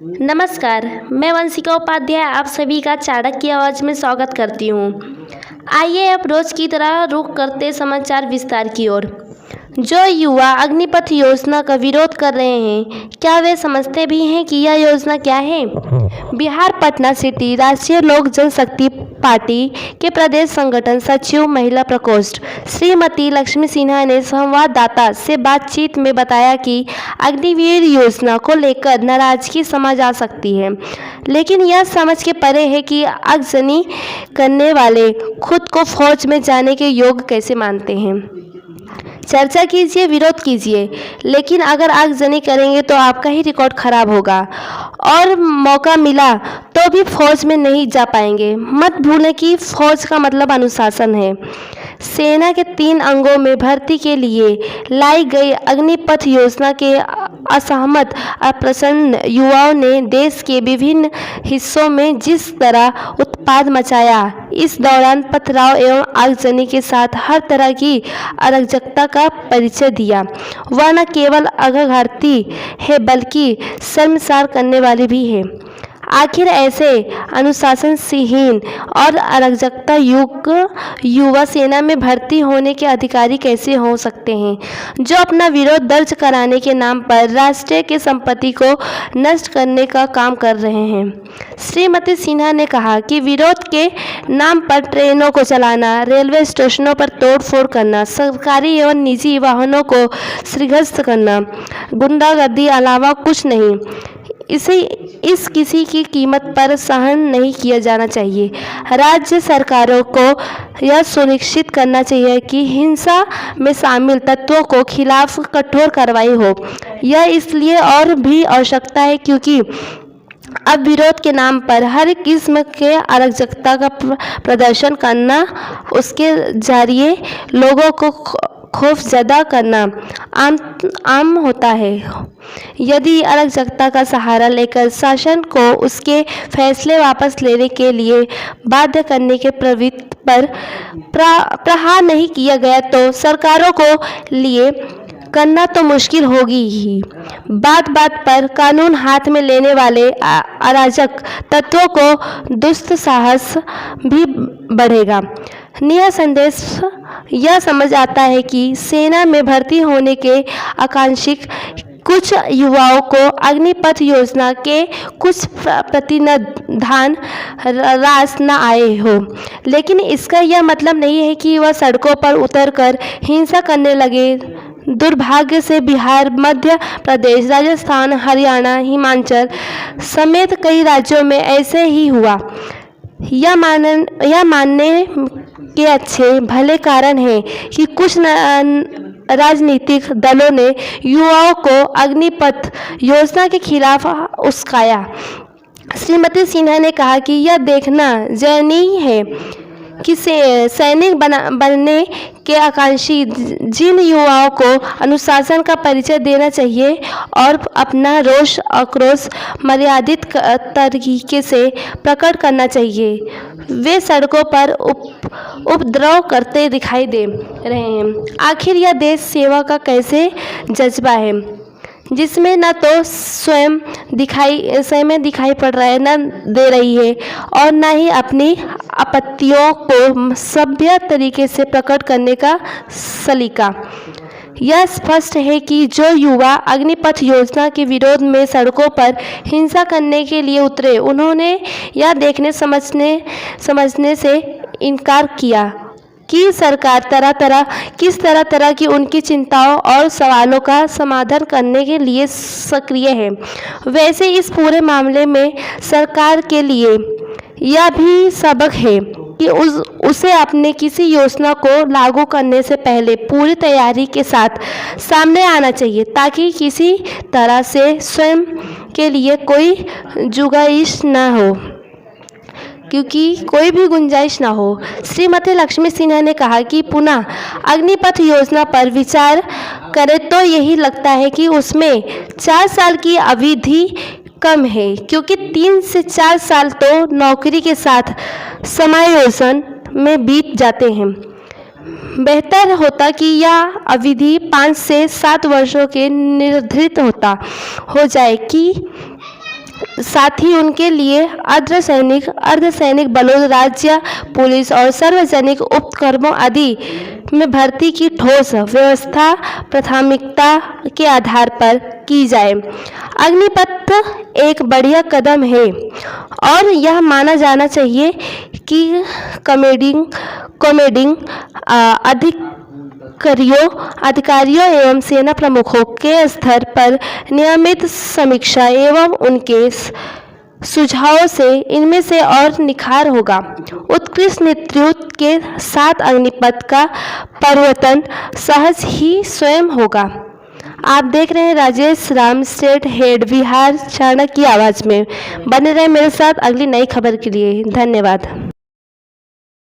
नमस्कार, मैं वंशिका उपाध्याय आप सभी का चाणक्य की आवाज़ में स्वागत करती हूँ। आइए अब रोज की तरह रुख करते समाचार विस्तार की ओर। जो युवा अग्निपथ योजना का विरोध कर रहे हैं, क्या वे समझते भी हैं कि यह योजना क्या है? बिहार पटना सिटी राष्ट्रीय लोक जनशक्ति पार्टी के प्रदेश संगठन सचिव महिला प्रकोष्ठ श्रीमती लक्ष्मी सिन्हा ने संवाददाता से बातचीत में बताया कि अग्निवीर योजना को लेकर नाराजगी समझ आ सकती है, लेकिन यह समझ के परे है कि आगजनी करने वाले खुद को फौज में जाने के योग्य कैसे मानते हैं। चर्चा कीजिए, विरोध कीजिए, लेकिन अगर आगजनी करेंगे तो आपका ही रिकॉर्ड खराब होगा और मौका मिला तो भी फौज में नहीं जा पाएंगे। मत भूलें कि फौज का मतलब अनुशासन है। सेना के 3 अंगों में भर्ती के लिए लाई गई अग्निपथ योजना के असहमत अप्रसन्न युवाओं ने देश के विभिन्न हिस्सों में जिस तरह उत्पाद मचाया, इस दौरान पथराव एवं आगजनी के साथ हर तरह की अराजकता का परिचय दिया। वह न केवल आघाती है बल्कि शर्मसार करने वाली भी है। आखिर ऐसे अनुशासनहीन और अराजकता युक्त युवा सेना में भर्ती होने के अधिकारी कैसे हो सकते हैं, जो अपना विरोध दर्ज कराने के नाम पर राष्ट्र के संपत्ति को नष्ट करने का काम कर रहे हैं। श्रीमती सिन्हा ने कहा कि विरोध के नाम पर ट्रेनों को चलाना, रेलवे स्टेशनों पर तोड़फोड़ करना, सरकारी एवं निजी वाहनों को क्षतिग्रस्त करना, गुंडागर्दी अलावा कुछ नहीं। इस किसी की कीमत पर सहन नहीं किया जाना चाहिए। राज्य सरकारों को यह सुनिश्चित करना चाहिए कि हिंसा में शामिल तत्वों को खिलाफ कठोर कार्रवाई हो। यह इसलिए और भी आवश्यकता है क्योंकि अब विरोध के नाम पर हर किस्म के अराजकता का प्रदर्शन करना, उसके जरिए लोगों को खौफजदा करना आम होता है। यदि अराजकता का सहारा लेकर शासन को उसके फैसले वापस लेने के लिए बाध्य करने के प्रवृत्ति पर प्रहार नहीं किया गया तो सरकारों को लिए करना तो मुश्किल होगी ही। बात बात पर कानून हाथ में लेने वाले अराजक तत्वों को दुस्साहस भी बढ़ेगा। निसंदेह यह समझ आता है कि सेना में भर्ती होने के आकांक्षित कुछ युवाओं को अग्निपथ योजना के कुछ प्रतिनिधान रास न आए हो, लेकिन इसका यह मतलब नहीं है कि वह सड़कों पर उतरकर हिंसा करने लगे। दुर्भाग्य से बिहार, मध्य प्रदेश, राजस्थान, हरियाणा, हिमाचल समेत कई राज्यों में ऐसे ही हुआ। यह मानने के अच्छे भले कारण है कि कुछ राजनीतिक दलों ने युवाओं को अग्निपथ योजना के खिलाफ उकसाया। श्रीमती सिन्हा ने कहा कि यह देखना दयनीय है कि सैनिक बनने के आकांक्षी जिन युवाओं को अनुशासन का परिचय देना चाहिए और अपना रोष आक्रोश मर्यादित तरीके से प्रकट करना चाहिए, वे सड़कों पर उपद्रव करते दिखाई दे रहे हैं। आखिर यह देश सेवा का कैसे जज्बा है जिसमें न तो स्वयं दिखाई पड़ रहा है, न दे रही है और न ही अपनी आपत्तियों को सभ्य तरीके से प्रकट करने का सलीका। यह स्पष्ट है कि जो युवा अग्निपथ योजना के विरोध में सड़कों पर हिंसा करने के लिए उतरे, उन्होंने यह देखने समझने से इनकार किया कि सरकार किस तरह की उनकी चिंताओं और सवालों का समाधान करने के लिए सक्रिय है। वैसे इस पूरे मामले में सरकार के लिए यह भी सबक है कि उसे अपने किसी योजना को लागू करने से पहले पूरी तैयारी के साथ सामने आना चाहिए, ताकि किसी तरह से स्वयं के लिए कोई गुंजाइश ना हो। श्रीमती लक्ष्मी सिन्हा ने कहा कि पुनः अग्निपथ योजना पर विचार करें तो यही लगता है कि उसमें 4 साल की अवधि कम है, क्योंकि 3 से 4 साल तो नौकरी के साथ समायोजन में बीत जाते हैं। बेहतर होता कि यह अवधि 5 से 7 वर्षों के निर्धारित हो जाए कि साथ ही उनके लिए अर्धसैनिक बलों, राज्य पुलिस और सार्वजनिक उपक्रमों आदि में भर्ती की ठोस व्यवस्था प्राथमिकता के आधार पर की जाए। अग्निपथ एक बढ़िया कदम है और यह माना जाना चाहिए कि कमेडिंग अधिकारियों एवं सेना प्रमुखों के स्तर पर नियमित समीक्षा एवं उनके सुझावों से इनमें से और निखार होगा। उत्कृष्ट नेतृत्व के साथ अग्निपथ का परिवर्तन सहज ही स्वयं होगा। आप देख रहे हैं राजेश राम, स्टेट हेड, बिहार, चाणक्य की आवाज़ में। बने रहे मेरे साथ अगली नई खबर के लिए। धन्यवाद।